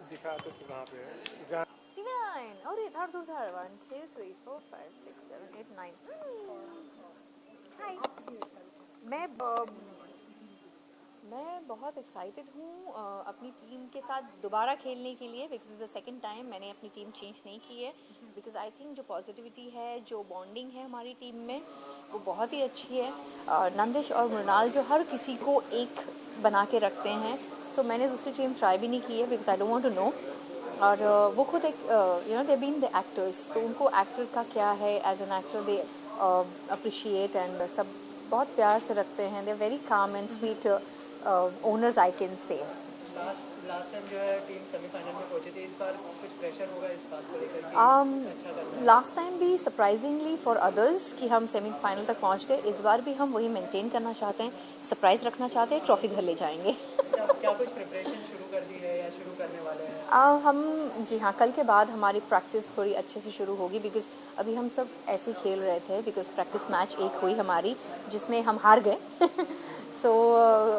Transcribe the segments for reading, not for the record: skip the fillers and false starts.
दिखा तो वहाँ पे है TV9 और इधर उधर 1 2 3 4 5 6 7 8 9 हाय मैं बहुत एक्साइटेड हूँ अपनी टीम के साथ दोबारा खेलने के लिए बिकॉज द सेकंड टाइम मैंने अपनी टीम चेंज नहीं की है बिकॉज आई थिंक जो पॉजिटिविटी है जो बॉन्डिंग है हमारी टीम में वो बहुत ही अच्छी है नंदिश और मृणाल जो हर किसी को एक बना के रखते हैं सो मैंने दूसरी टीम ट्राई भी नहीं की है because I don't want to know और वो खुद एक दे बीन द एक्टर्स तो उनको एक्टर का क्या है as an actor they appreciate and सब बहुत प्यार से रखते हैं they very calm and sweet owners I can say last time जो है टीम सेमीफाइनल में पहुंची थी इस बार कुछ प्रेशर होगा इस बात को लेकर अच्छा करना है लास्ट टाइम भी सरप्राइजिंगली फॉर अदर्स कि हम सेमीफाइनल तक पहुंच गए इस बार भी हम वही मेंटेन करना चाहते हैं सरप्राइज रखना चाहते हैं ट्रॉफी घर ले जाएंगे क्या कुछ प्रिपरेशन शुरू कर दी है या शुरू करने वाले हैं हम जी हाँ कल के बाद हमारी प्रैक्टिस थोड़ी अच्छे से शुरू होगी बिकॉज अभी हम सब ऐसे ही खेल रहे थे बिकॉज प्रैक्टिस मैच एक हुई हमारी जिसमें हम हार गए सो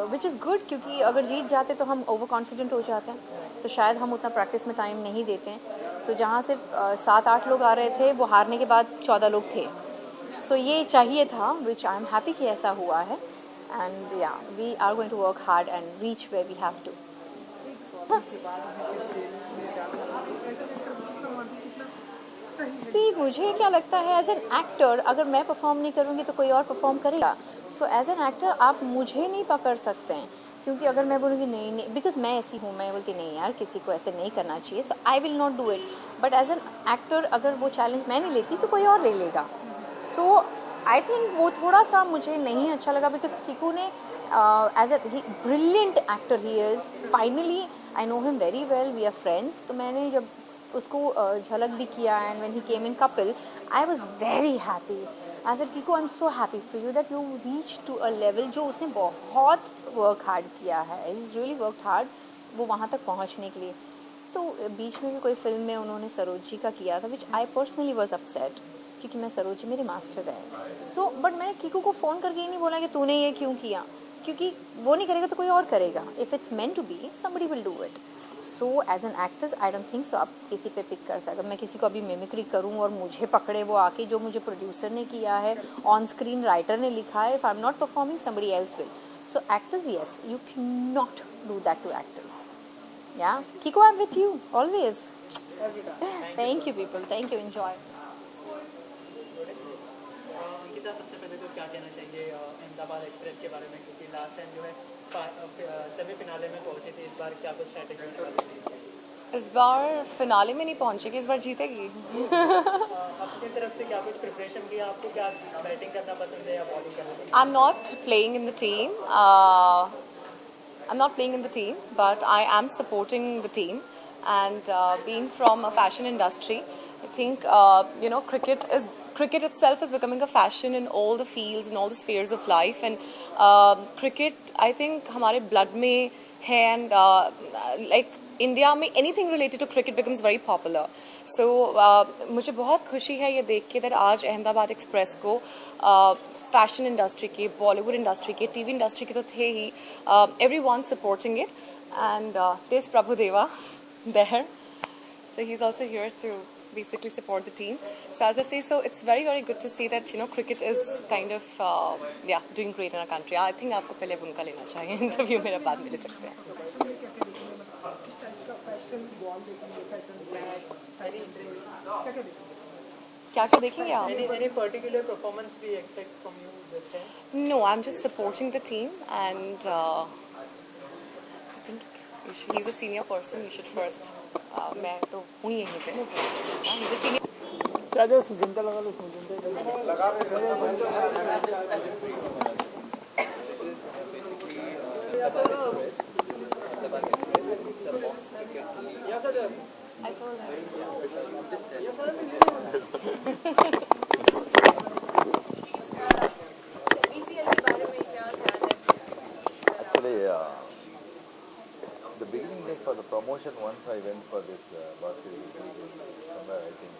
विच इज़ गुड क्योंकि अगर जीत जाते तो हम ओवर कॉन्फिडेंट हो जाते हैं तो शायद हम उतना प्रैक्टिस में टाइम नहीं देते हैं तो जहाँ से 7-8 लोग आ रहे थे वो हारने के बाद 14 लोग थे सो ये चाहिए था विच आई एम हैप्पी कि ऐसा हुआ है and yeah we are going to work hard and reach where we have to see मुझे क्या लगता है एज एन एक्टर अगर मैं परफॉर्म नहीं करूँगी तो कोई और परफॉर्म करेगा सो एज एन एक्टर आप मुझे नहीं पकड़ सकते हैं क्योंकि अगर मैं बोलूँगी नहीं बिकॉज मैं ऐसी हूँ मैं बोलती नहीं यार किसी को ऐसे नहीं करना चाहिए so I will not do it but as an actor अगर वो चैलेंज मैं नहीं लेती तो कोई और ले लेगा सो आई थिंक वो थोड़ा सा मुझे नहीं अच्छा लगा बिकॉज किकू ने as a brilliant actor he is finally I know him very well we are friends तो मैंने जब उसको झलक भी किया and when he came in Kapil I was very happy I said Kiku I am so happy for you that you reach to a level जो उसने बहुत work hard किया है इज रियली वर्क हार्ड वो वहाँ तक पहुँचने के लिए तो बीच में भी कोई फिल्म में उन्होंने सरोज जी का किया था विच आई पर्सनली वॉज अपसेट क्योंकि मैं सरोज जी मेरी मास्टर है सो बट मैंने किको को फ़ोन करके ही नहीं बोला कि तूने ये क्यों किया क्योंकि वो नहीं करेगा तो कोई और करेगा if it's meant to be somebody will do it so as an actor I don't think so आप किसी पे पिक कर सकते मैं किसी को अभी मिमिक्री करूँ और मुझे पकड़े वो आके जो मुझे प्रोड्यूसर ने किया है ऑन स्क्रीन राइटर ने लिखा है if I am not performing somebody else will so actors yes you cannot do that to actors yeah Kiko I'm with you always thank you people thank you enjoy Ankita सबसे पहले तो क्या कहना चाहिए Ahmedabad express के बारे में क्योंकि लास्ट टाइम जो है सेमीफिनाले में पहुंची थी इस बार क्या कुछ स्ट्रैटेजी इस बार फिनाले में नहीं पहुंचेगी इस बार जीतेगी अपनी तरफ से क्या कुछ प्रिपरेशन किया आपको क्या बैटिंग करना पसंद है या बॉलिंग करना I'm not playing in the team I'm not playing in the team but I am supporting the team and being from a fashion industry I think cricket itself is becoming a fashion in all the fields in all the spheres of life and cricket I think हमारे blood में है and like India में anything related to cricket becomes very popular so मुझे बहुत खुशी है ये देख के that आज अहमदाबाद एक्सप्रेस को फैशन इंडस्ट्री के बॉलीवुड इंडस्ट्री के टीवी इंडस्ट्री के तो थे ही everyone supporting it and there's Prabhudeva there so he's also here to basically support the team so as I say so it's very very good to see that cricket is kind of doing great in our country I think आपको पहले उनका लेना चाहिए interview मेरे बाद मिल सकते हैं क्या क्या देखेंगे आप any particular performance we expect from you this time No, I'm just supporting the team and I think he's a senior person. You should first. मैं तो हूँ यहीं पे. He's a senior. क्या जो सुजनता लगा लो सुजनता लगा I told him. Actually, the beginning day for the promotion, once I went for this Bharti somewhere, I think.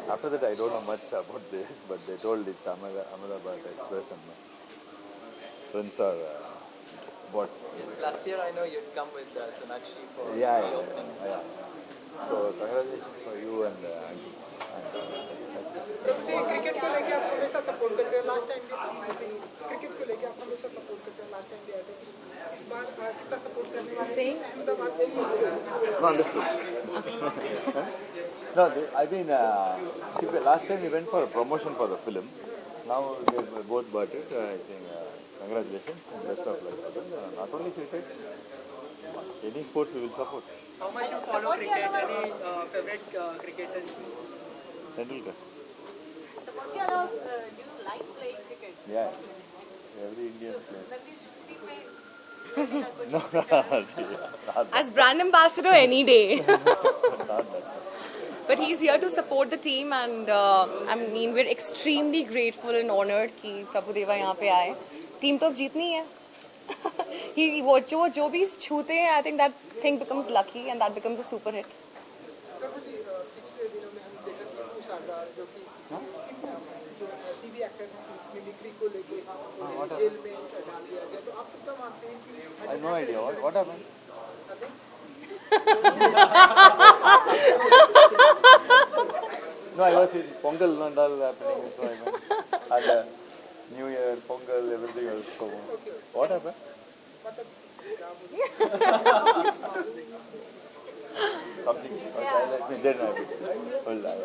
After that, I don't know much about this, but they told it's Ahmedabad Express. And friends are what? Yes, last year I know you'd come with Sonakshi for Yeah, the yeah, opening. yeah. So congratulations for you and Auntie. Cricket को लेके आप हमेशा support करते हैं last time भी cricket को लेके आप हमेशा सपोर्ट करते हैं लास्ट टाइम भी आए थे इस बार कितना सपोर्ट करने वाले हैं अहमदाबाद में No, understood. No, I've been. See, last time we went for a promotion for the film. Now we both bought it. I think congratulations and best of luck for them. Not only cricket, any sports we will support. How much you follow cricket? Any favorite cricketer? Tendulkar. So what kind of do you like playing cricket? Yeah. Every Indian player. Then we should be playing. No, not As brand ambassador any day. that. But he's here to support the team and I mean we're extremely grateful and honored कि प्रभु देवा यहाँ पे आए. Team तो अब जीतनी है. वो जो भी छूते हैं I think that thing becomes lucky and that becomes a super hit. प्रभु जी पिछले दिनों में हम देखा कि शानदार जो कि जो टीवी एक्टर मिमिक्री को लेके जेल में डाल दिया गया तो आप कितना मानते हैं कि I have no idea. What happened? No, I was in Pongal and all happening. So I went. And New Year, Pongal, everything else. So, what happened? Something. Okay, let me then I will. Hold on.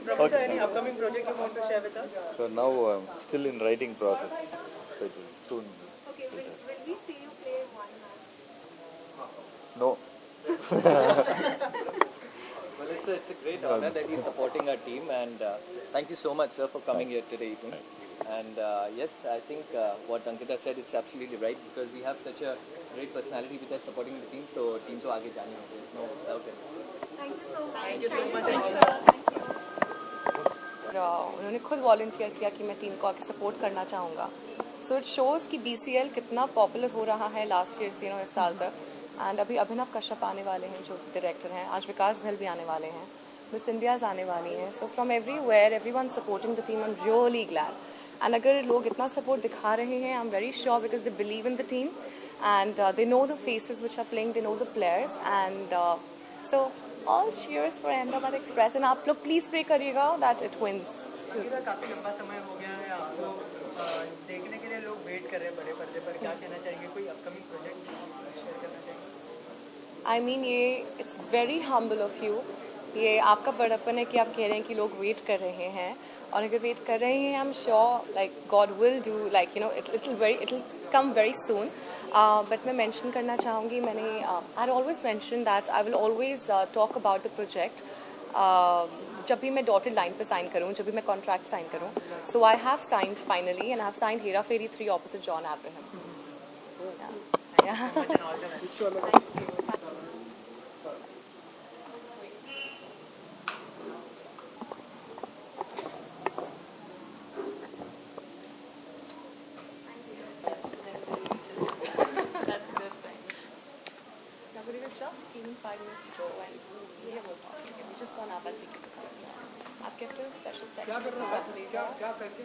Prabhu sir, any upcoming project you want to share with us? So now I'm still in writing process. So it will soon. Okay, will we see you play one match? No. Well, it's a great honor that he's supporting our team, and thank you so much, sir, for coming here today evening. And yes, I think what Ankita said is absolutely right because we have such a great personality with us supporting the team. So team to आगे जानी है. There's no doubt in it. Thank you so much. Thank you so much. उन्होंने खुद volunteer किया कि मैं team को आके सपोर्ट करना चाहूँगा. सो इट शोज़ कि BCL कितना पॉपुलर हो रहा है लास्ट ईयर से इस साल तक. एंड अभी अभिनव कश्यप आने वाले हैं जो डायरेक्टर हैं. आज विकास भैल भी आने वाले हैं. मिस इंडियाज आने वाली हैं. So from everywhere everyone supporting the team. I am really glad. And अगर लोग इतना सपोर्ट दिखा रहे हैं I am very sure because they believe in the team and they know the faces which are playing. They know the players and so all cheers for Ahmedabad express. And आप लोग please pray करिएगा that it wins. Ankita काफी लंबा समय हो गया है तो देखने के लिए लोग वेट कर रहे हैं बड़े पर्दे पर. क्या कहना चाहेंगे? कोई अपकमिंग प्रोजेक्ट शेयर करना चाहेंगे? आई मीन ये it's very humble of you. ये आपका बड़प्पन है कि आप कह रहे हैं कि लोग वेट कर रहे हैं. और अगर वेट कर रहे हैं I am sure like God will do like you know it will come very soon. But मैं मेंशन करना चाहूँगी मैंने I always mention that I will always talk about the project जब भी मैं डॉटेड लाइन पे साइन करूँ, जब भी मैं कॉन्ट्रैक्ट साइन करूँ. So I have signed finally and I have signed Hera Pheri 3 opposite John Abraham. Just came 5 minutes ago and we have all talked again. We just gone up and taken the car. आप कहते हो special section. क्या करके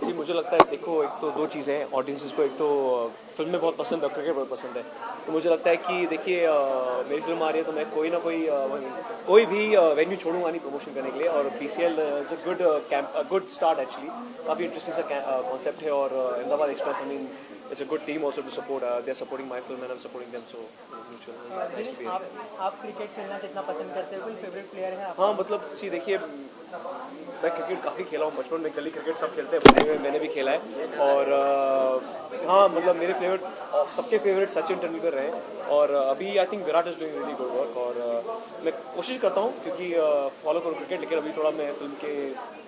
जी मुझे लगता है देखो एक तो दो चीज़ें हैं ऑडियंसेस को. एक तो फिल्में बहुत पसंद है, क्रिकेट बहुत पसंद है. तो मुझे लगता है कि देखिए मेरी फिल्म आ रही है तो मैं कोई भी वेन्यू छोड़ूंगा नहीं प्रमोशन करने के लिए. और BCL is a good start actually. काफ़ी इंटरेस्टिंग सा कॉन्सेप्ट है. और Ahmedabad express I mean it's a good team also to support. They're supporting my film and I'm supporting them, so mutual. Nice to be here. आप cricket खेलना कितना पसंद करते हैं? कोई फेवरेट प्लेयर है आपका? हाँ मतलब सी देखिए मैं क्रिकेट काफ़ी खेला हूँ बचपन में. गली क्रिकेट सब खेलते हैं, बचपन में मैंने भी खेला है. और हाँ मतलब मेरे सबके फेवरेट सचिन तेंदुलकर रहे. और अभी I think Virat is doing really good work. और मैं कोशिश करता हूँ क्योंकि फॉलो करूँ क्रिकेट, लेकिन अभी थोड़ा मैं फिल्म के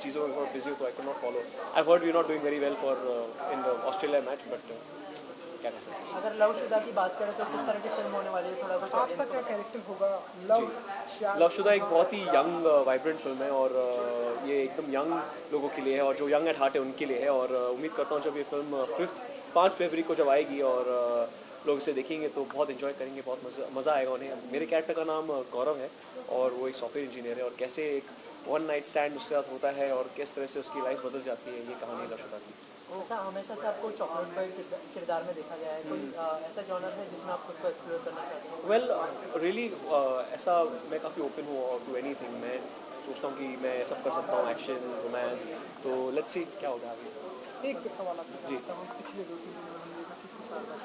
चीज़ों में बहुत बिजी हूँ तो I can not follow. I heard we not doing very well for in the Australia match but क्या कर सकते हैं. अगर लवशुदा की बात करें तो किस तरह की फिल्म होने वाली है? थोड़ा कुछ आपका क्या कैरेक्टर होगा? लवशुदा एक बहुत ही यंग वाइब्रेंट फिल्म है और ये एकदम यंग लोगों के लिए है और जो यंग एट हार्ट है उनके लिए है. और उम्मीद करता हूँ जब ये फिल्म 5 फरवरी को जब आएगी और लोग इसे देखेंगे तो बहुत इन्जॉय करेंगे, बहुत मज़ा आएगा उन्हें। मेरे कैरेक्टर का नाम गौरव है और वो एक सॉफ्टवेयर इंजीनियर है, और कैसे एक वन नाइट स्टैंड उसके साथ होता है और किस तरह से उसकी लाइफ बदल जाती है, ये कहानी लशुदा की। अच्छा, हमेशा से आपको चॉकलेट बॉय किरदार में देखा गया है, कोई ऐसा जॉनर है जिसमें आप खुद को एक्सप्लोर करना चाहते हैं? वेल रियली ऐसा मैं काफ़ी ओपन हूँ टू एनीथिंग। मैं सोचता हूँ कि मैं सब कर सकता हूँ, एक्शन, रोमांस, तो लेट्स सी क्या होगा आगे। एक सवाल आपसे पूछता हूँ, पिछले 2-3 दिनों में देखा किकू साहब का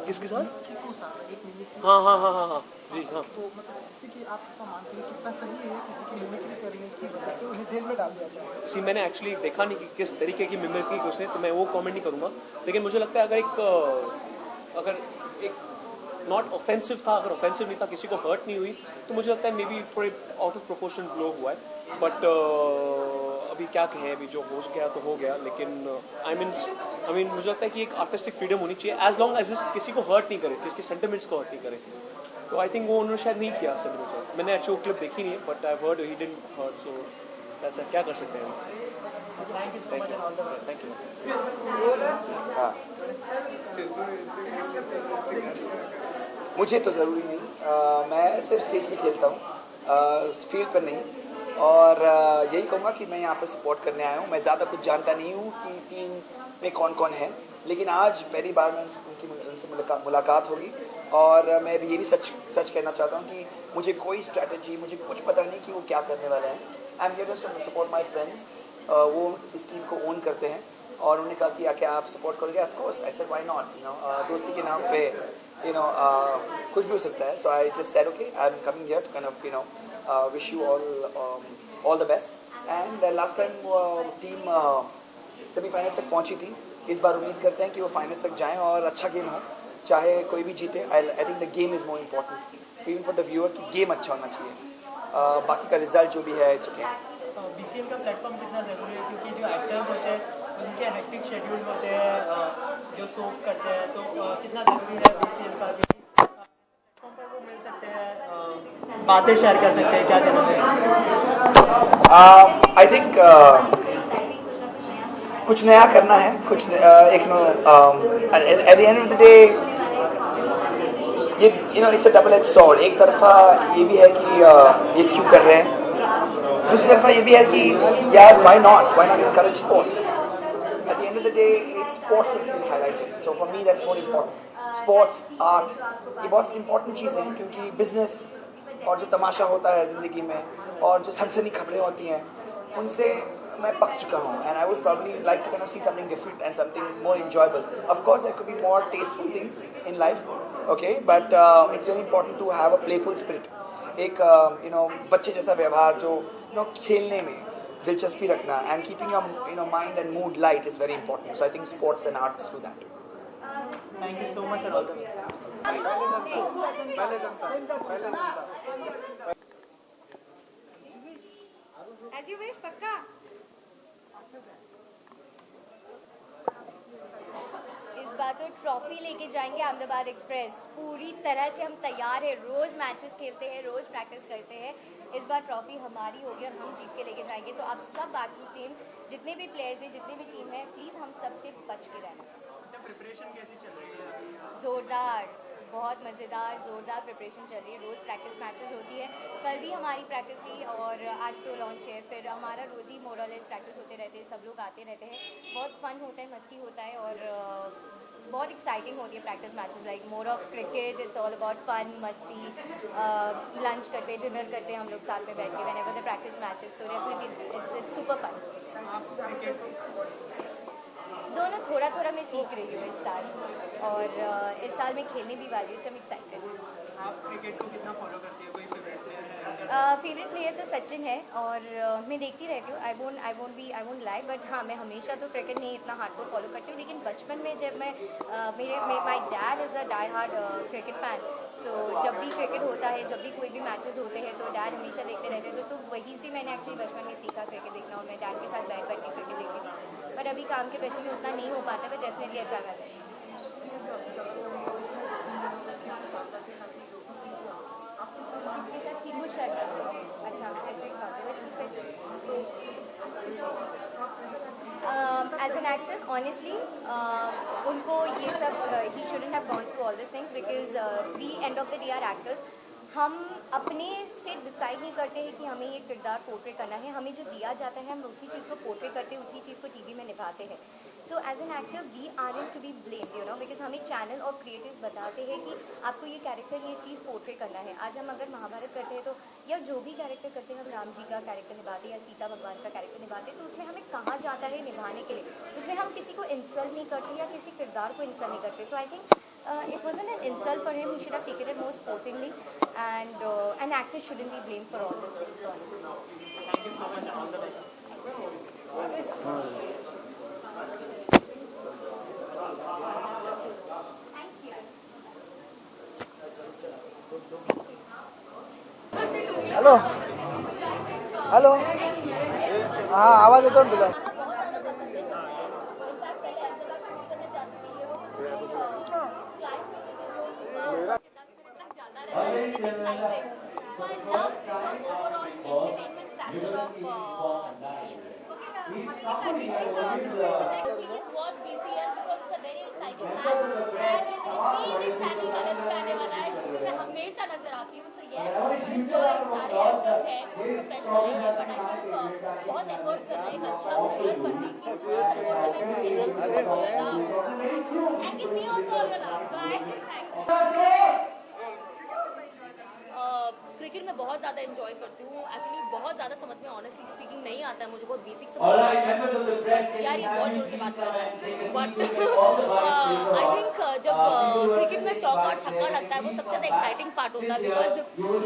किसके साथ? किकू साहब एक मिमिक्री, हाँ जी हाँ। तो मतलब जैसे कि आप क्या मानते हैं कितना सही है किसी की मिमिक्री करने की वजह से उन्हें जेल में डाल दिया जाए? सी मैंने एक्चुअली देखा नहीं कि किस तरीके की मिमिक्री की उसने, तो मैं वो कमेंट नहीं करूँगा, लेकिन मुझे लगता है अगर एक नॉट ऑफेंसिव था, अगर ऑफेंसिव नहीं था, किसी को हर्ट नहीं हुई, तो मुझे लगता है मे बी थोड़े आउट ऑफ प्रोपोर्शन ब्लो हुआ है। बट अभी क्या कहें, अभी जो हो गया तो हो गया, लेकिन आई मीन मुझे लगता है कि एक आर्टिस्टिक फ्रीडम होनी चाहिए एज लॉन्ग एज किसी को हर्ट नहीं करे, किसके सेंटिमेंट्स को हर्ट नहीं करे। तो आई थिंक वो उन्होंने शायद नहीं किया सेंटिमेंट्स। मैंने एक्चुअल क्लिप देखी नहीं है, but I heard he didn't hurt, so that's क्या कर सकते हैं हम। Thank you so much and all the best. Thank you. हाँ, मुझे तो ज़रूरी नहीं, मैं सिर्फ स्टेज पे खेलता हूँ, फील्ड पर नहीं। और यही कहूँगा कि मैं यहाँ पर सपोर्ट करने आया हूँ। मैं ज़्यादा कुछ जानता नहीं हूँ कि टीम में कौन कौन है, लेकिन आज पहली बार मैं उनसे मुलाकात होगी। और मैं भी ये भी सच कहना चाहता हूँ कि मुझे कोई स्ट्रैटेजी, मुझे कुछ पता नहीं कि वो क्या करने वाले हैं। I am here to support my friends. वो इस टीम को ओन करते हैं और उन्होंने कहा कि क्या आप सपोर्ट करोगे? Of course, I said why not, दोस्ती के नाम पे कुछ भी हो सकता है। So I just said okay, I am coming here to kind of wish you all the best. And last time team semifinal तक पहुंची थी, इस बार उम्मीद करते हैं कि वो फाइनल्स तक जाएं और अच्छा गेम हो, चाहे कोई भी जीते। I think the game is more important even for the viewer, कि गेम अच्छा होना चाहिए। बाकी का रिजल्ट जो भी है इट्स ओके। बीसीएल का प्लेटफॉर्म कितना ज़रूरी है, क्योंकि जो एक्टर्स होते हैं उनके हेक्टिक शेड्यूल होते हैं, जो सोप करते हैं, तो कितना ज़रूरी है बीसीएल का प्लेटफॉर्म पर वो मिल सकते हैं, बातें शेयर कर सकते हैं, क्या कहना चाहिए? आई थिंक कुछ नया करना है, कुछ एक at the end of the day ये it's a double edge sword. एक तरफा ये भी है कि ये क्यों कर रहे हैं, दूसरी तरफा ये भी है कि यार why not encourage sports. At the end of the day, it's sports that's been highlighted. So for me, that's more important. Sports, art, ये बहुत important चीज़ है, क्योंकि business और जो तमाशा होता है ज़िंदगी में और जो सनसनी खबरें होती हैं, उनसे मैं पक चुका हूँ। And I would probably like to kind of see something different and something more enjoyable. Of course, there could be more tasteful things in life, okay? But it's very important to have a playful spirit. एक बच्चे जैसा व्यवहार, जो खेलने में दिलचस्पी रखना, and keeping your mind and mood light is very important. So I think sports and arts do that. Thank you so much and all the best. As you wish, पक्का। इस बार तो ट्रॉफी लेके जाएंगे अहमदाबाद एक्सप्रेस। पूरी तरह से हम तैयार हैं, रोज मैचेस खेलते हैं, रोज प्रैक्टिस करते हैं। इस बार ट्रॉफी हमारी होगी और हम जीत के लेके जाएंगे। तो आप सब बाकी टीम, जितने भी प्लेयर्स हैं, जितने भी टीम है, प्लीज हम सबसे बच के रहना। अच्छा, प्रिपरेशन कैसी चल रही है? जोरदार, बहुत मज़ेदार जोरदार प्रिपरेशन चल रही है। रोज़ प्रैक्टिस मैचेस होती है। कल भी हमारी प्रैक्टिस थी और आज तो लॉन्च है। फिर हमारा रोज़ ही मोरलेस प्रैक्टिस होते रहते हैं, सब लोग आते रहते हैं। बहुत फन होता है, मस्ती होता है और बहुत एक्साइटिंग होती है practice matches. Like more of cricket, it's all about fun, मस्ती। लंच करते हैं, डिनर करते हैं हम लोग साथ में बैठ के व्हेनेवर द प्रैक्टिस मैचेस। तो डेफिनेटली इट्स सुपर फन। दोनों थोड़ा थोड़ा मैं सीख रही हूँ इस साल, और इस साल मैं खेलने भी वाली हूँ, सो आई एम एक्साइटेड। आप क्रिकेट को कितना फॉलो करती है? कोई फेवरेट प्लेयर है? फेवरेट प्लेयर तो सचिन है और मैं देखती रहती हूँ। आई वोंट लाई, बट हाँ, मैं हमेशा तो क्रिकेट नहीं इतना हार्डकोर फॉलो करती हूँ। लेकिन बचपन में जब मैं my dad is a die hard cricket fan. So जब भी क्रिकेट होता है, जब भी कोई भी मैचेस होते हैं, तो डैड हमेशा देखते रहते थे। तो वहीं से मैंने एक्चुअली बचपन में सीखा क्रिकेट देखना, और मैं डैड के साथ बैठ के क्रिकेट देखती हूँ। पर अभी काम के प्रेशर में उतना नहीं हो पाता, but definitely I try my best. किसके साथ? किंगू शर्मा। अच्छा, ऐसे As an actor, honestly, उनको ये सब he shouldn't have gone through all these things because we end of the day are actors. हम अपने से डिसाइड नहीं करते हैं कि हमें ये किरदार पोर्ट्रे करना है. हमें जो दिया जाता है हम उसी चीज़ को पोर्ट्रे करते हैं, उसी चीज़ को टीवी में निभाते हैं. So as an actor we are in to be blamed, you know, because हमें चैनल और क्रिएटिव्स बताते हैं कि आपको ये कैरेक्टर, ये चीज़ पोर्ट्रे करना है. आज हम अगर महाभारत करते हैं तो, या जो भी कैरेक्टर करते हैं, हम राम जी का कैरेक्टर निभाते हैं या सीता भगवान का कैरेक्टर निभाते हैं, तो उसमें हमें कहा जाता है निभाने के लिए. उसमें हम किसी को इंसल्ट नहीं करते या किसी किरदार को इंसल्ट नहीं करते. So I think it wasn't an insult for him. He should have taken it more sportingly, and an actor shouldn't be blamed for all this things, honestly. Thank you so much and all the best. Hello hello, हाँ आवाज येतो ना तुला? हमेशा नजर आती हूँ. जो सारे एक्टर्स हैं वो प्रोफेशनल है, बट आई थिंक बहुत एफर्ट कर रहे हैं अच्छा प्लेयर बनने की. And give me also a laugh. Thank you. Cricket में बहुत ज़्यादा एंजॉय करती हूँ. एक्चुअली बहुत ज़्यादा समझ में ऑनेस्टली स्पीकिंग नहीं आता है, मुझे बहुत बेसिक समझ यार, ये बहुत जोर से बात कर रहा है. बट आई थिंक जब क्रिकेट में चौका और छक्का लगता है वो सबसे ज़्यादा एक्साइटिंग पार्ट होता है, बिकॉज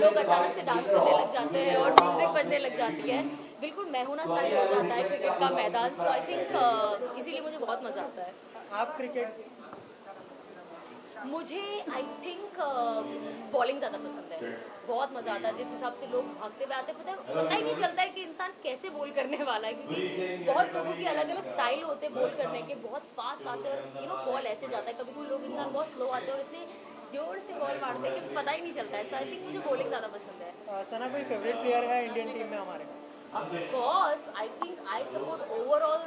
लोग अचानक से डांस करने लग जाते हैं और म्यूजिक बजने लग जाती है. बिल्कुल मैं होना स्टाइल हो जाता है क्रिकेट का मैदान. सो आई थिंक इसीलिए मुझे बहुत मज़ा आता है. आप क्रिकेट, मुझे आई थिंक बॉलिंग ज़्यादा पसंद है. बहुत मज़ा आता है जिस हिसाब से लोग भागते हुए आते हैं. पता ही नहीं चलता है कि इंसान कैसे बॉल करने वाला है, क्योंकि बहुत लोगों के अलग अलग स्टाइल होते हैं बॉल करने के. बहुत फास्ट आते हैं और यू नो बॉल ऐसे जाता है. कभी कोई लोग इंसान बहुत स्लो आते हैं और इतने जोर से बॉल मारते हैं कि पता ही नहीं चलता है. सो आई थिंक मुझे बॉलिंग ज़्यादा पसंद है. सना कोई फेवरेट प्लेयर है इंडियन टीम में हमारे? Of course, I think I support overall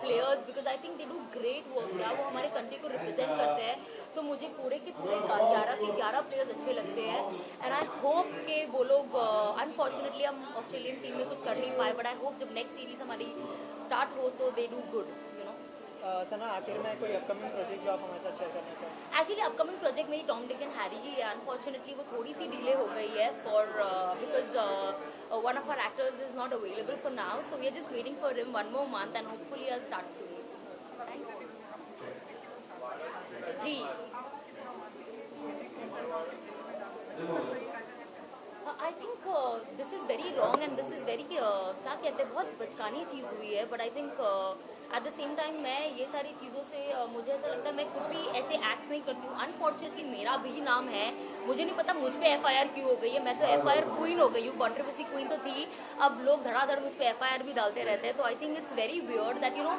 players because I think they do great work. या वो हमारे कंट्री को रिप्रेजेंट करते हैं, तो मुझे पूरे के पूरे 11 के 11 प्लेयर्स अच्छे लगते हैं. एंड आई होप कि वो लोग, अनफॉर्चुनेटली हम ऑस्ट्रेलियन टीम में कुछ कर नहीं पाए, बट आई होप जब नेक्स्ट सीरीज हमारी स्टार्ट हो तो they do good, you know. Sana आखिर में कोई अपकमिंग प्रोजेक्ट जो आप हमारे साथ शेयर करना चाहें? एक्चुअली अपकमिंग प्रोजेक्ट मेरी टॉम डिक एंड हैरी ही है. अनफॉर्चुनेटली वो थोड़ी सी डिले हो गई है for because one of our actors is not available for now, so we are just waiting for him one more month and hopefully I'll start soon. जी I think this is very wrong and this is very क्या कहते हैं, बहुत बचकानी चीज़ हुई है. But I think at the same time मैं ये सारी चीज़ों से मुझे ऐसा लगता है मैं खुद भी ऐसे एक्ट्स नहीं करती हूँ. अनफॉर्चुनेटली मेरा भी नाम है, मुझे नहीं पता मुझ पे FIR क्यों हो गई है. मैं तो FIR क्वीन हो गई हूँ, कंट्रोवर्सी क्वीन तो थी, अब लोग धड़ाधड़ मुझ पे FIR भी डालते रहते हैं. तो I think it's very weird that you know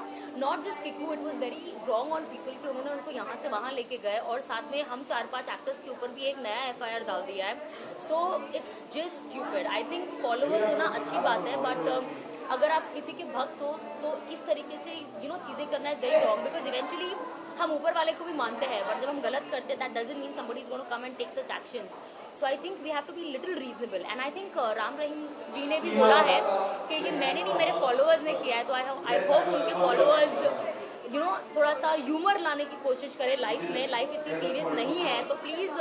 not just Kiku, it was very wrong on people कि उन्होंने उनको यहाँ से वहाँ लेके गए और साथ में हम 4-5 एक्टर्स के ऊपर भी एक नया FIR डाल दिया है. So it's just stupid. I think followers होना अच्छी बात है, बट अगर आप किसी के भक्त हो तो इस तरीके से यू नो चीज़ें करना is very wrong, because eventually हम ऊपर वाले को भी मानते हैं, बट जब हम गलत करते हैं that doesn't mean somebody is going to come and take such actions. So I think we have to be little reasonable. And I think Ram Rahim ji ने भी बोला है कि ये मैंने नहीं, मेरे फॉलोअर्स ने किया है. तो आई होप उनके फॉलोअर्स यू नो थोड़ा सा ह्यूमर लाने की कोशिश करें लाइफ में. लाइफ इतनी सीरियस नहीं है, तो प्लीज़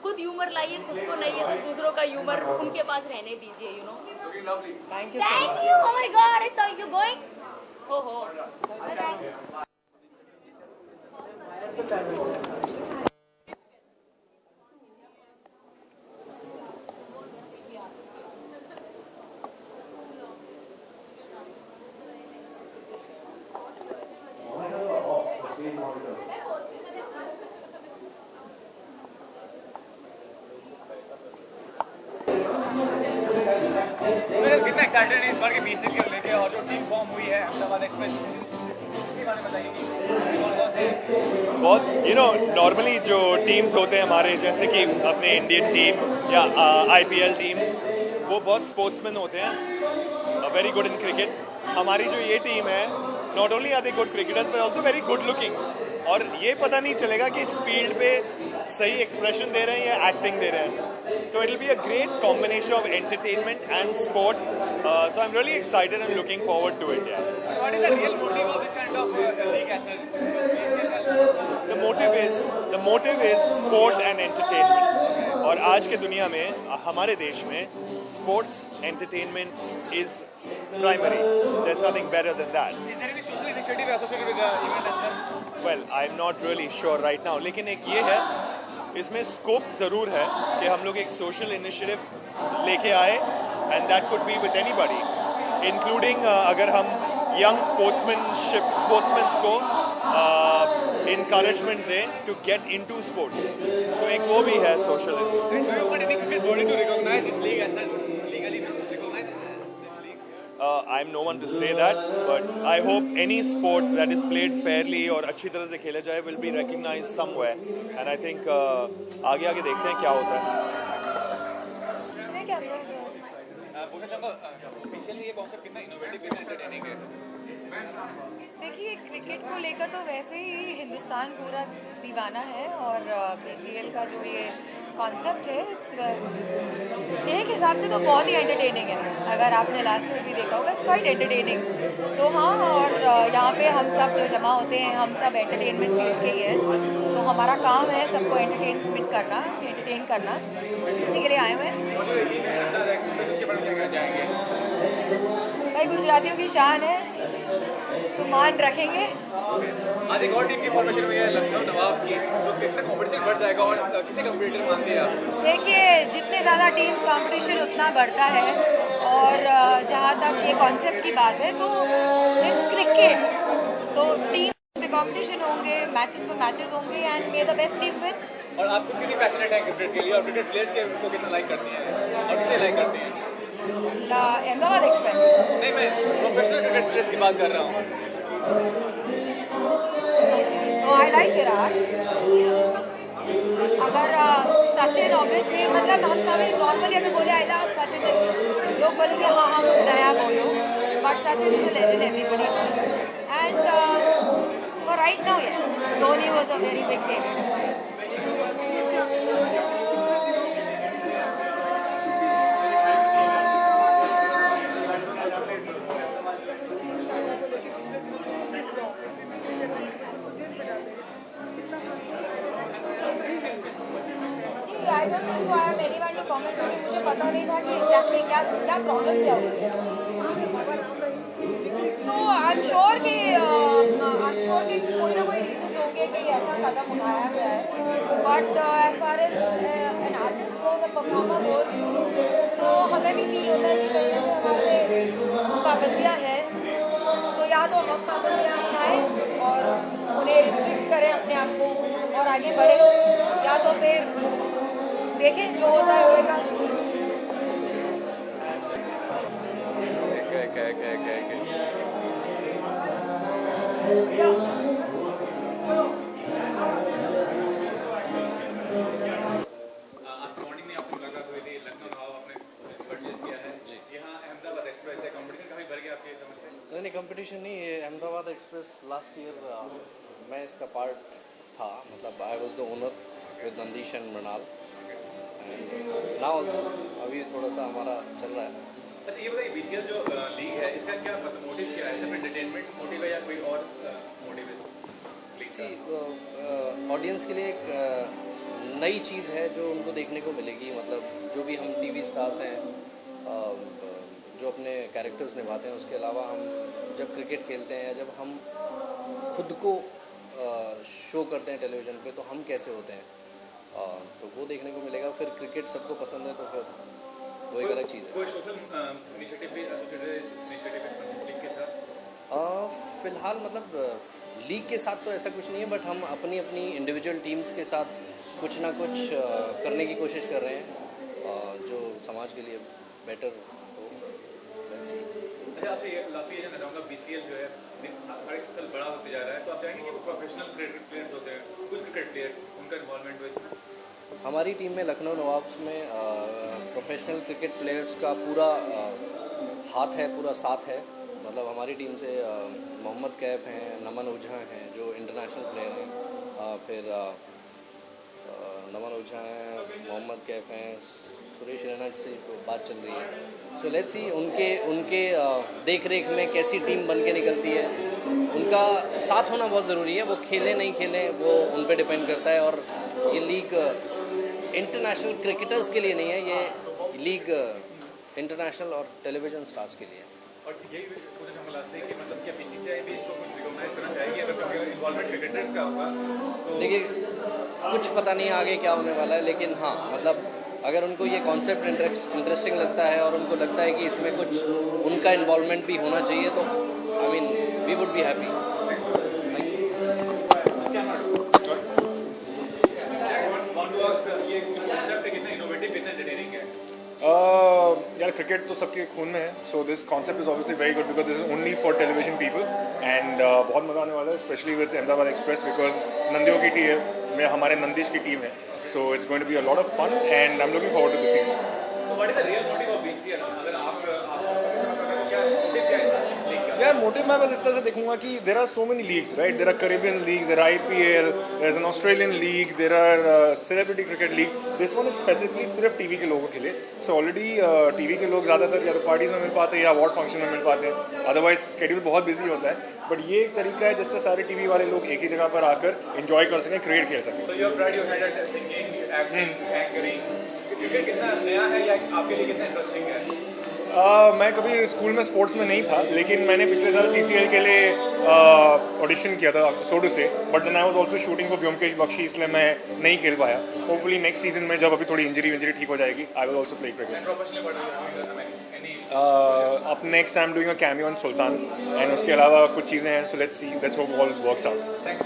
खुद ह्यूमर लाइए, खुद को नहीं है तो दूसरों का ह्यूमर उनके पास रहने दीजिए, you know. Thank you. Oh my God, I saw you going. Oh. कितना एक्साइटेड है इस बार के BCL को लेके और जो टीम फॉर्म हुई है अहमदाबाद एक्सप्रेस, इसके बारे में बताइए. बहुत यू नो नॉर्मली जो टीम्स होते हैं हमारे, जैसे कि अपने इंडियन टीम या IPL टीम्स, वो बहुत स्पोर्ट्समैन होते हैं, वेरी गुड इन क्रिकेट. हमारी जो ये टीम है, not only are they good cricketers but also very good looking, और ये पता नहीं चलेगा कि फील्ड पे सही एक्सप्रेशन दे रहे हैं या एक्टिंग दे रहे हैं. So it will be a great combination of entertainment and sport. So I'm really excited and looking forward to it. Yeah. What is the real motive of this kind of league as such? The motive is sport and entertainment. और आज के दुनिया में, हमारे देश में, sports entertainment is primary. There's nothing better than that. Is there any social initiative associated with the event as well? Well, I'm not really sure right now. लेकिन एक ये है, इसमें स्कोप ज़रूर है कि हम लोग एक सोशल इनिशिएटिव लेके आए, and that could be with anybody, including अगर हम यंग स्पोर्ट्समैन्स को इनकरेजमेंट दें टू गेट इनटू स्पोर्ट्स. तो एक वो भी है social. And do you want any cricket body to recognize this league as such? Legally recognize this league? I'm no one to say that, but I hope any sport that is played fairly और अच्छी तरह से खेला जाए will be recognized somewhere, and I think आगे आगे देखते हैं क्या होता है. पूछना चाहूँगा, ऑफिशियली ये कॉन्सेप्ट कितना इनोवेटिव, कितना एंटरटेनिंग है? देखिए, क्रिकेट को लेकर तो वैसे ही हिंदुस्तान पूरा दीवाना है, और BCL का जो ये कॉन्सेप्ट है, एक हिसाब से तो बहुत ही एंटरटेनिंग है. अगर आपने लास्ट ईयर भी देखा होगा, इट्स क्वाइट एंटरटेनिंग. तो हाँ, और यहाँ पे हम सब जो जमा होते हैं, हम सब एंटरटेनमेंट फील्ड के ही है, तो हमारा काम है सबको एंटरटेन करना, उसी के लिए आए हुए हैं. भाई, गुजरातियों की शान है, तो मान रखेंगे. आज एक और टीम की फॉर्मेशन में है, लखनऊ नवाब्स की, तो कितना कॉम्पिटिशन बढ़ जाएगा और किसे कम्पिटिटर मानते हैं आप? देखिए, जितने ज़्यादा टीम्स कंपटीशन उतना बढ़ता है, और जहाँ तक ये कॉन्सेप्ट की बात है, तो इट्स क्रिकेट, तो टीम पे कंपटीशन होंगे, मैचेस पे मैचेस होंगे, and may the best team win. और आप खुद कितनी पैशनेट हैं क्रिकेट के लिए, और क्रिकेट प्लेयर्स के को कितना लाइक करती हैं और किसे लाइक करती हैं? अहमदाबाद एक्सप्रेस. नहीं, मैं प्रोफेशनल क्रिकेट प्लेयर्स की बात कर रहा हूँ. So I like Virat. अगर सचिन ऑब्वियसली, मतलब हम कभी नॉर्मली अगर बोले आएगा सचिन, लोग बोले कि हाँ कुछ नया बोलो, but Sachin is a legend, everybody. And for right now, yes, Dhoni was a very big favourite. I don't think so. I am anyone to comment, क्योंकि मुझे पता नहीं था कि एग्जैक्टली क्या प्रॉब्लम क्या हुई है. तो आई एम श्योर कि कोई ना कोई रीजन होंगे कि ऐसा कदम उठाया गया है, but as far as an artist को, द परफॉर्मर हो, तो हमें भी फील होता है कि कहीं ना हमारे पाबंदियाँ हैं, तो या तो हम पाबंदियाँ उठाएँ और उन्हें रिस्ट्रिक्ट करें अपने आप को और आगे बढ़े, या तो फिर देखें जो होता है होएगा. आज मॉर्निंग में आपसे मुलाकात हुई थी, लखनऊ नवाब आपने परचेज किया है, यहाँ अहमदाबाद एक्सप्रेस है, कंपटीशन काफी बढ़ गया आपकी समझ से? नहीं, कंपटीशन नहीं, ये अहमदाबाद एक्सप्रेस लास्ट ईयर मैं इसका पार्ट था, मतलब I was the owner with Nandish and Mrinal, and now also अभी थोड़ा सा हमारा चल रहा है. अच्छा, ये बताइए, BCL जो लीग है, इसका क्या मतलब मोटिव क्या है? सिर्फ एंटरटेनमेंट मोटिव है या कोई और मोटिव है? ऑडियंस के लिए एक नई चीज़ है जो उनको देखने को मिलेगी. मतलब जो भी हम टीवी स्टार्स हैं, जो अपने कैरेक्टर्स निभाते हैं, उसके अलावा हम जब क्रिकेट खेलते हैं या जब हम खुद को शो करते हैं टेलीविज़न पे, तो हम कैसे होते हैं, तो वो देखने को मिलेगा. फिर क्रिकेट सबको पसंद है, तो फिर वो एक अलग चीज़ है. कोई सोशल इनिशिएटिव भी एसोसिएटेड इनिशिएटिव लीग के साथ? फ़िलहाल मतलब लीग के साथ तो ऐसा कुछ नहीं है, बट हम अपनी अपनी इंडिविजुअल टीम्स के साथ कुछ ना कुछ करने की कोशिश कर रहे हैं जो समाज के लिए बेटर हो. अच्छा, आपसे ये लास्ट ये जानना चाहूँगा, BCL जो है हर एक साल बड़ा होते जा रहा है, तो आप चाहेंगे कि वो प्रोफेशनल क्रिकेट प्लेयर्स होते हैं, कुछ क्रिकेट प्लेयर्स, उनका इन्वॉल्वमेंट हो इसमें? हमारी टीम में लखनऊ नवाब्स में प्रोफेशनल क्रिकेट प्लेयर्स का पूरा हाथ है, पूरा साथ है. मतलब हमारी टीम से मोहम्मद कैफ हैं, नमन ओझा हैं जो इंटरनेशनल प्लेयर हैं, फिर नमन ओझा हैं, मोहम्मद कैफ हैं, सुरेश रैना से बात चल रही है। सो लेट्स सी उनके देख रेख में कैसी टीम बन के निकलती है। उनका साथ होना बहुत ज़रूरी है, वो खेलें नहीं खेलें वो उन पर डिपेंड करता है। और ये लीग इंटरनेशनल क्रिकेटर्स के लिए नहीं है, ये लीग इंटरनेशनल और टेलीविज़न स्टार्स के लिए है। और यही कोशिश हम लास्ट कि मतलब क्या बीसीसीआई भी इसको कुछ रिकॉग्नाइज करना चाहेगी अगर इन्वॉल्वमेंट क्रिकेटर्स का होगा तो? देखिए कुछ पता नहीं आगे क्या होने वाला है, लेकिन हाँ मतलब अगर उनको ये कॉन्सेप्ट इंटरेस्टिंग लगता है और उनको लगता है कि इसमें कुछ उनका इन्वॉल्वमेंट भी होना चाहिए तो I mean we would be happy. यार क्रिकेट तो सबके खून में है, so this concept is obviously very good because this is only for television people and बहुत मजा आने वाला है specially with Ahmedabad Express because नंदियों की टीम में हमारे नंदिश की टीम है, so it's going to be a lot of fun and I am looking forward to the season. So what is the real motive of BCL? अगर आप क्या motive क्या है यार मोटिव मैं बस इस तरह से देखूंगा कि there are so many leagues right, there are Caribbean leagues, there IPL, there is an Australian league, there are celebrity cricket league, this one is specifically सिर्फ टीवी के लोगों के लिए। सो ऑलरेडी टीवी के लोग ज़्यादातर या तो पार्टीज में मिल पाते हैं या अवार्ड फंक्शन में मिल पाते हैं, अदरवाइज स्केड्यूल बहुत बिजी होता है। बट ये एक तरीका है जिससे सारे टीवी वाले लोग एक ही जगह पर आकर एंजॉय कर सकें, क्रिकेट खेल सकें। So you're proud you had at singing, acting, anchoring. Cricket कितना नया है या आपके लिए कितना इंटरेस्टिंग है? मैं कभी स्कूल में स्पोर्ट्स में नहीं था, लेकिन मैंने पिछले साल CCL के लिए ऑडिशन किया था so to say, but then I was also shooting for Byomkesh Bakshi, इसलिए मैं नहीं खेल पाया। होपफुली नेक्स्ट सीजन में जब अभी थोड़ी इंजरी ठीक हो जाएगी I will also play cricket. अब next I am doing a cameo on Sultan and उसके अलावा कुछ चीज़ें हैं, so let's see, let's hope all works out. Thanks.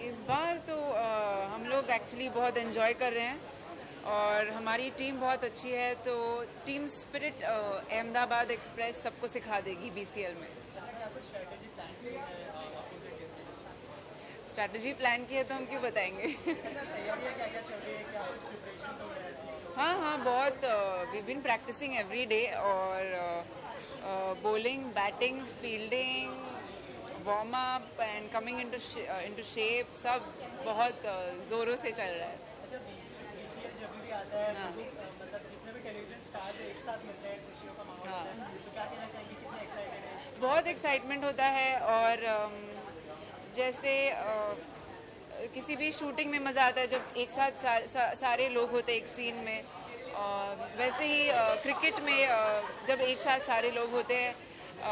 इस बार तो हम लोग एक्चुअली बहुत एंजॉय कर रहे हैं और हमारी टीम बहुत अच्छी है, तो टीम स्पिरिट अहमदाबाद एक्सप्रेस सबको सिखा देगी BCL में। स्ट्रैटेजी प्लान की है तो हम क्यों बताएंगे? हाँ बहुत we been practicing every day और bowling, batting, fielding, warm up and coming into shape सब बहुत जोरों से चल रहा है। अच्छा BCL जब भी आता है मतलब जितने भी टेलीविजन स्टार्स एक साथ मिलते हैं, खुशियों का माहौल होता है, तो क्या कहना चाहेंगे, कितना एक्साइटेड है? बहुत एक्साइटमेंट होता है और जैसे किसी भी शूटिंग में मज़ा आता है जब एक साथ सारे लोग होते हैं एक सीन में, वैसे ही क्रिकेट में जब एक साथ सारे लोग होते हैं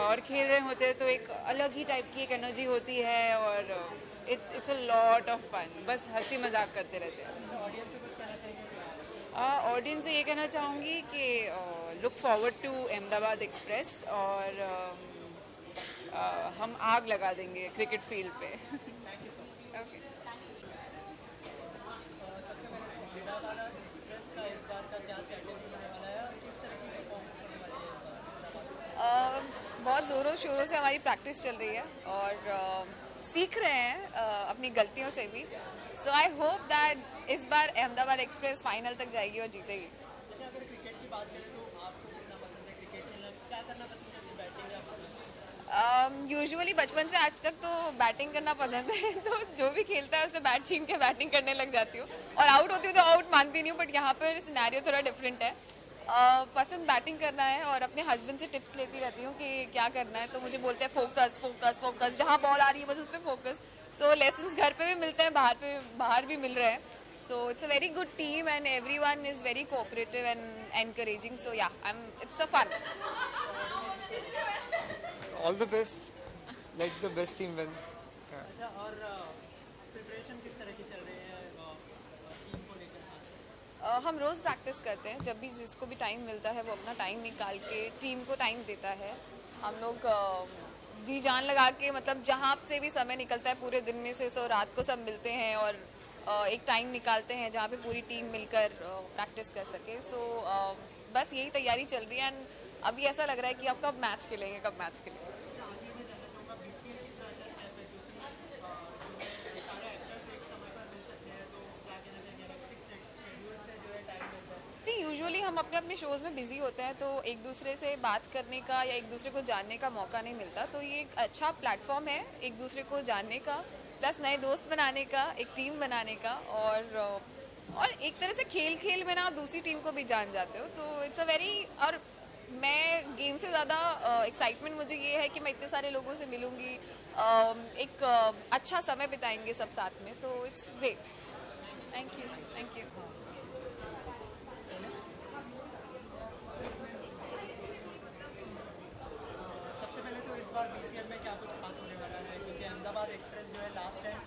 और खेल रहे होते हैं तो एक अलग ही टाइप की एक एनर्जी होती है और it's a lot of fun, बस हंसी मजाक करते रहते हैं। ऑडियंस से कुछ कहना चाहेंगे? ऑडियंस से ये कहना चाहूँगी कि look forward to Ahmedabad express और हम आग लगा देंगे क्रिकेट फील्ड पे। Thank you so much. Okay. सबसे पहले अहमदाबाद एक्सप्रेस का इस बार का क्या स्ट्रैटेजी होने वाला है और किस तरह की परफॉर्मेंस होने वाली है? बहुत ज़ोरों शोरों से हमारी प्रैक्टिस चल रही है और सीख रहे हैं अपनी गलतियों से भी। सो आई होप दैट इस बार अहमदाबाद एक्सप्रेस फाइनल तक जाएगी और जीतेगी। अच्छा अगर क्रिकेट की बात करें तो आपको कितना पसंद है क्रिकेट खेलना, क्या करना पसंद है, बैटिंग या बॉलिंग? यूजुअली बचपन से आज तक तो बैटिंग करना पसंद है, तो जो भी खेलता है उससे बैट छीन के बैटिंग करने लग जाती हूँ और आउट होती हूँ तो आउट मानती नहीं हूँ, बट यहाँ पर सिनेरियो थोड़ा डिफरेंट है। पसंद बैटिंग करना है और अपने हस्बैंड से टिप्स लेती रहती हूँ कि क्या करना है, तो मुझे बोलते हैं फोकस फोकस फोकस, जहाँ बॉल आ रही है बस उस पर फोकस। सो लेसन्स घर पे भी मिलते हैं, बाहर भी मिल रहे हैं। So it's a very good team and everyone is very cooperative and encouraging, so yeah it's a fun. All the best, let the best team win. अच्छा और प्रिपरेशन किस तरह की चल रही है टीम को लेकर? हम रोज़ प्रैक्टिस करते हैं, जब भी जिसको भी टाइम मिलता है वो अपना टाइम निकाल के टीम को टाइम देता है। हम लोग जी जान लगा के, मतलब जहाँ से भी समय निकलता है पूरे दिन में से, सो रात को सब मिलते हैं और एक टाइम निकालते हैं जहाँ पे पूरी टीम मिलकर प्रैक्टिस कर सके। सो बस यही तैयारी चल रही है एंड अभी ऐसा लग रहा है कि अब कब मैच खेलेंगे, कब मैच खेलेंगे। यूजुअली हम अपने अपने शोज़ में बिजी होते हैं, तो एक दूसरे से बात करने का या एक दूसरे को जानने का मौका नहीं मिलता। तो ये एक अच्छा प्लेटफॉर्म है एक दूसरे को जानने का, प्लस नए दोस्त बनाने का, एक टीम बनाने का, और एक तरह से खेल खेल में ना आप दूसरी टीम को भी जान जाते हो। तो इट्स अ वेरी, और मैं गेम से ज़्यादा एक्साइटमेंट मुझे ये है कि मैं इतने सारे लोगों से मिलूँगी, एक अच्छा समय बिताएंगे सब साथ में, तो it's great. Thank you, thank you. सबसे पहले तो इस बार BCL में क्या कुछ खास होने वाला है, क्योंकि अहमदाबाद एक्सप्रेस जो है लास्ट टाइम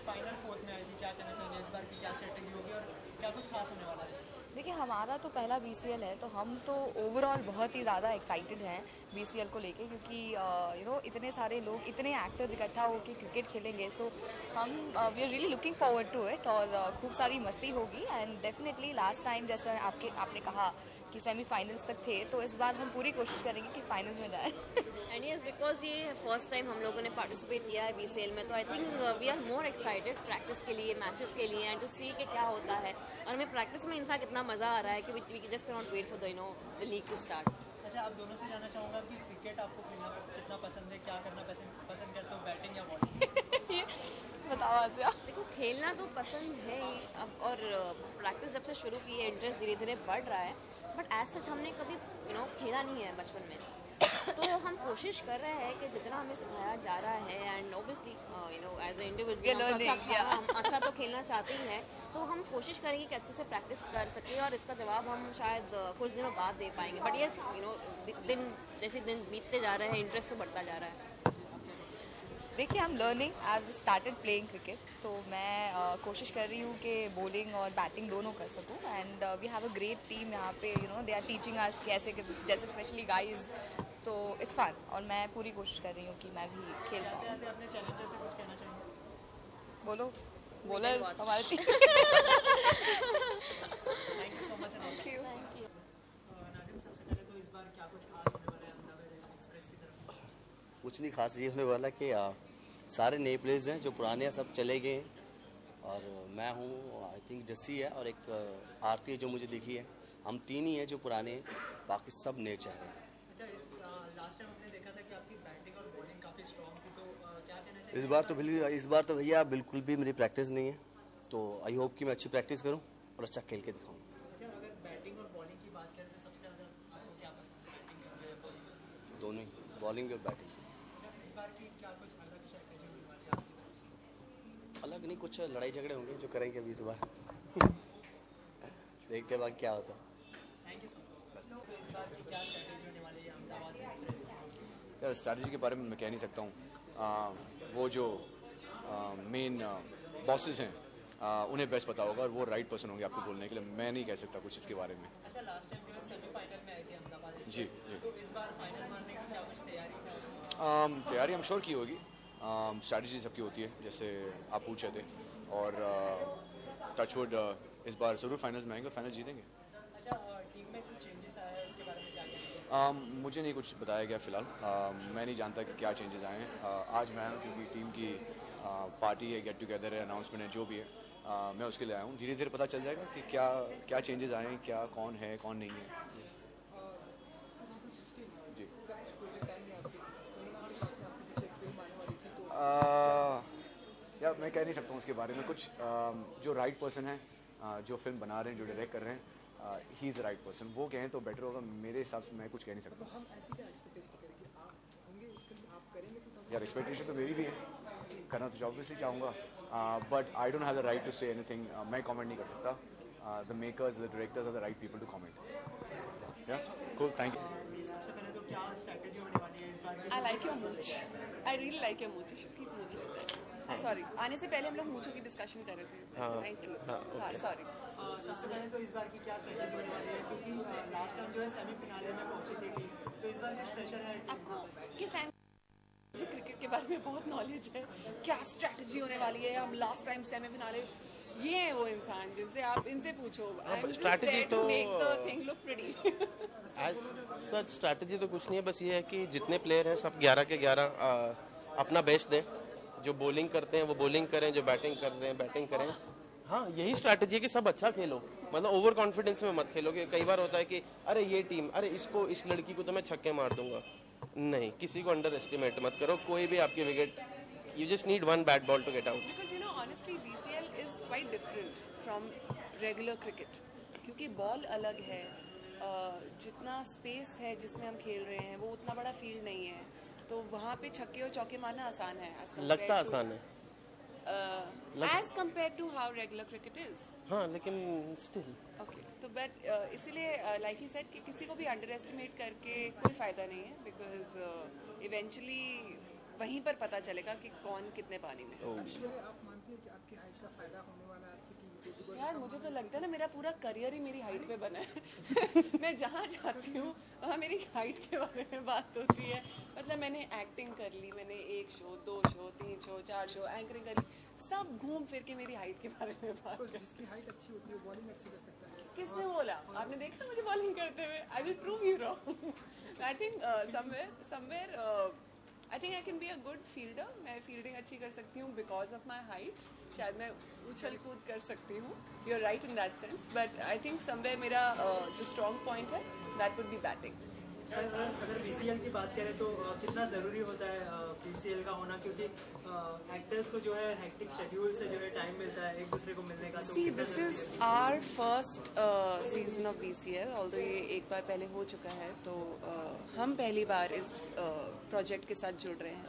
फाइनल फोर्थ में आई थी, क्या कहना चाहिए इस बार की क्या स्ट्रेटेजी होगी और क्या कुछ खास होने वाला है? देखिए, हमारा तो पहला BCL है, तो हम तो ओवरऑल बहुत ही ज़्यादा एक्साइटेड हैं BCL को लेके, क्योंकि इतने सारे लोग, इतने एक्टर्स इकट्ठा होकर क्रिकेट खेलेंगे। सो हम we are really looking forward to it, और खूब सारी मस्ती होगी। एंड डेफिनेटली लास्ट टाइम जैसा आपने कहा कि सेमीफाइनल्स तक थे, तो इस बार हम पूरी कोशिश करेंगे कि फाइनल में जाए। एंड यस, बिकॉज ये फर्स्ट टाइम हम लोगों ने पार्टिसिपेट किया है BCL में, तो I think we are more excited practice के लिए, मैचेस के लिए, एंड टू सी कि क्या होता है। और हमें प्रैक्टिस में इनफैक्ट इतना मज़ा आ रहा है कि we just can not wait for the league to start. अच्छा, आप दोनों से जानना चाहूँगा कि क्रिकेट आपको खेलना कितना पसंद है, क्या करना पसंद करते हो, बैटिंग या बॉलिंग? बताओ आसिया। देखो, खेलना तो पसंद है ही अब, और प्रैक्टिस जब से शुरू की है इंटरेस्ट धीरे धीरे बढ़ रहा है, बट एज सच हमने कभी खेला नहीं है बचपन में। तो हम कोशिश कर रहे हैं कि जितना हमें सिखाया जा रहा है, and obviously as a individual हम अच्छा तो खेलना चाहते ही हैं, तो हम कोशिश करेंगे कि अच्छे से प्रैक्टिस कर सकें, और इसका जवाब हम शायद कुछ दिनों बाद दे पाएंगे। बट यस, दिन जैसे दिन बीतते जा रहे हैं, इंटरेस्ट तो बढ़ता जा रहा है। देखिए, हम learning, I have started playing cricket, तो मैं कोशिश कर रही हूँ कि बॉलिंग और बैटिंग दोनों कर सकूँ। And we have a great team यहाँ पे, दे आर टीचिंग अस कैसे, जैसे स्पेशली गाइज, तो इट्स फन, और मैं पूरी कोशिश कर रही हूँ कि मैं भी खेल पाऊँ। अपने चैलेंजर से कुछ कहना चाहिए? बोलो हमारे team. Thank you so much. Thank you. Nazim, सबसे पहले तो इस बार क्या कुछ खास होने वाला है अहमदाबाद एक्सप्रेस की तरफ से? कुछ नहीं खास ये होने वाला कि सारे नए प्लेयर्स हैं, जो पुराने हैं सब चले गए, और मैं हूँ, आई थिंक जस्सी है, और एक आरती है जो मुझे देखी है। हम तीन ही हैं जो पुराने हैं, बाकी सब नए चेहरे हैं। अच्छा, लास्ट टाइम हमने देखा था कि आपकी बैटिंग और बॉलिंग काफ़ी स्ट्रॉन्ग थी, तो क्या कहना चाहिए? इस बार तो भैया बिल्कुल भी मेरी प्रैक्टिस नहीं है, तो आई होप कि मैं अच्छी प्रैक्टिस करूँ और अच्छा खेल के दिखाऊँ। अच्छा, अगर बैटिंग और बॉलिंग की बात करें तो सबसे ज़्यादा आपको क्या पसंद है, बैटिंग करना या बॉलिंग? दोनों ही, बॉलिंग और बैटिंग। इस बार की क्या कुछ अलग स्ट्रेटेजी होने वाली है आपकी तरफ से? अलग नहीं, कुछ लड़ाई झगड़े होंगे जो करेंगे अभी इस बार। देखते बाद क्या होता है। Thank you so much. तो इस बार की क्या स्ट्रेटेजी होने वाली है अहमदाबाद एक्सप्रेस की? यार, स्ट्रैटेजी के बारे में मैं कह नहीं सकता हूँ। वो जो मेन बॉसेस हैं, उन्हें बेस्ट पता होगा, और वो राइट पर्सन होंगे आपको बोलने के लिए। मैं नहीं कह सकता कुछ इसके बारे में। अच्छा, लास्ट टाइम जो सेमीफाइनल में आई थी अहमदाबाद जी, तो इस बार फाइनल मारने की क्या कुछ तैयारी है? तैयारी हम श्योर की होगी। स्ट्रैटेजी सबकी होती है, जैसे आप पूछ रहे थे, और टचवुड इस बार ज़रूर फाइनल्स में आएंगे और फाइनल जीतेंगे। अच्छा, टीम में कुछ चेंजेस आया है, उसके बारे में क्या कहना है? मुझे नहीं कुछ बताया गया फ़िलहाल। मैं नहीं जानता कि क्या चेंजेस आए हैं। आज मैं आया हूँ क्योंकि टीम की पार्टी है, गेट टुगेदर है, अनाउंसमेंट है, जो भी है, मैं उसके लिए आया हूँ। धीरे धीरे पता चल जाएगा कि क्या चेंजेस आए हैं, क्या कौन है कौन नहीं है। जी, या मैं कह नहीं सकता हूँ उसके बारे में कुछ। जो राइट पर्सन है, जो फिल्म बना रहे हैं, जो डायरेक्ट कर रहे हैं, he is the right person. वो कहें तो बेटर होगा। मेरे हिसाब से मैं कुछ कह नहीं सकता। हम ऐसी क्या एक्सपेक्टेशन करें कि आप होंगे उस फिल्म आप करेंगे तो यार, एक्सपेक्टेशन तो मेरी भी है, करना तो ऑब्वियसली चाहूँगा, but I don't have the right to say anything. मैं कमेंट नहीं कर सकता। The makers, the directors are the right people to comment. या कूल, थैंक यू। सबसे पहले तो क्या स्ट्रैटेजी होने वाली है इस I like your mooch. I really like your mooch. You should keep mooch like that. Sorry, आने से पहले हम लोग मूचों की डिस्कशन कर रहे थे. Nice look. हाँ, sorry. सबसे पहले तो इस बार की क्या स्ट्रेटेजी होने वाली है, क्योंकि लास्ट टाइम जो है सेमीफिनाले में पहुंची थी टीम, तो इस बार कुछ प्रेशर है आपको किस मुझे क्रिकेट के बारे में बहुत नॉलेज है. क्या स्ट्रेटजी होने वाली है? हम लास्ट टाइम सेमीफिनाले, ये है वो इंसान जिनसे आप इनसे पूछो. स्ट्रैटेजी तो make the thing look pretty. As such strategy तो कुछ नहीं है, बस ये है कि जितने प्लेयर हैं सब 11 के 11 अपना बेस्ट दें. जो बॉलिंग करते हैं वो बॉलिंग करें, जो बैटिंग कर रहे हैं बैटिंग करें. हाँ, यही स्ट्रैटेजी है कि सब अच्छा खेलो, मतलब ओवर कॉन्फिडेंस में मत खेलो. कि कई बार होता है कि अरे ये टीम, अरे इसको, इस लड़की को तो मैं छक्के मार दूंगा. नहीं, किसी को अंडर एस्टिमेट मत करो. कोई भी आपकी wicket, you just need one bat ball to get out. Because you know honestly BCL is quite different from regular cricket, क्योंकि बॉल अलग है. जितना स्पेस है जिसमें हम खेल रहे हैं वो उतना बड़ा फील्ड नहीं है, तो वहाँ पे छक्के और चौके मारना आसान है. लगता आसान है as compared to how regular cricket is. हाँ, लेकिन स्टिल Okay, तो बट इसीलिए लाइक ही सेड कि किसी को भी अंडर एस्टिमेट करके कोई फ़ायदा नहीं है, बिकॉज इवेंचुअली वहीं पर पता चलेगा कि कौन कितने पानी में. आप मानती हैं कि आपकी हाइट का फायदा होने वाला है आपकी टीम को? यार मुझे तो लगता है ना मेरा पूरा करियर ही मेरी हाइट पे बना है. मैं जहाँ जाती हूँ वहाँ मेरी हाइट के बारे में बात होती है. मतलब मैंने एक्टिंग कर ली, मैंने 1 show 2 show 3 show 4 show anchoring कर ली, सब घूम फिर के मेरी हाइट के बारे में बात कर. जिसकी हाइट अच्छी होती है बॉलिंग अच्छी कर सकता है. किसने बोला? आपने देखा मुझे बॉलिंग करते हुए? I will prove you wrong. I think somewhere I think I can be a good fielder. मैं फील्डिंग अच्छी कर सकती हूँ बिकॉज ऑफ माई हाइट. शायद मैं उछल कूद कर सकती हूँ. You are right in that sense, but I think somewhere मेरा जो स्ट्रॉन्ग पॉइंट है दैट वुड बी बैटिंग. अगर BCL की बात करें तो कितना ज़रूरी होता है BCL का होना, क्योंकि एक्टर्स को जो है हेक्टिक शेड्यूल से जो है टाइम मिलता है एक दूसरे को मिलने का. See, this is our first season of BCL, although ये एक बार पहले हो चुका है, तो हम पहली बार इस प्रोजेक्ट के साथ जुड़ रहे हैं.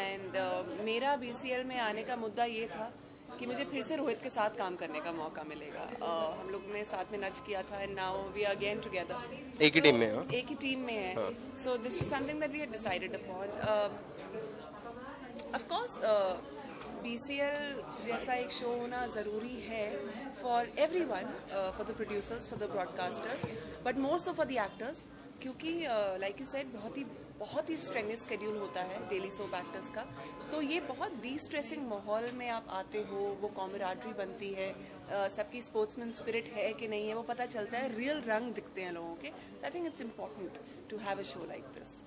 एंड मेरा BCL में आने का मुद्दा ये था कि मुझे फिर से रोहित के साथ काम करने का मौका मिलेगा. हम लोग ने साथ में नच किया था and now we are again together. एक ही टीम में है. एक ही टीम में है. So this is something that we had decided upon. Of course BCL जैसा एक शो होना ज़रूरी है for everyone, for the producers, for the broadcasters, but more so for the actors, क्योंकि लाइक यू सेड बहुत ही स्ट्रेनियस स्केड्यूल होता है डेली सोप एक्टर्स का. तो ये बहुत डी-स्ट्रेसिंग माहौल में आप आते हो, वो कॉमराडरी बनती है, सबकी स्पोर्ट्समैन स्पिरिट है कि नहीं है वो पता चलता है, रियल रंग दिखते हैं लोगों के. So I think it's important to have a show like this.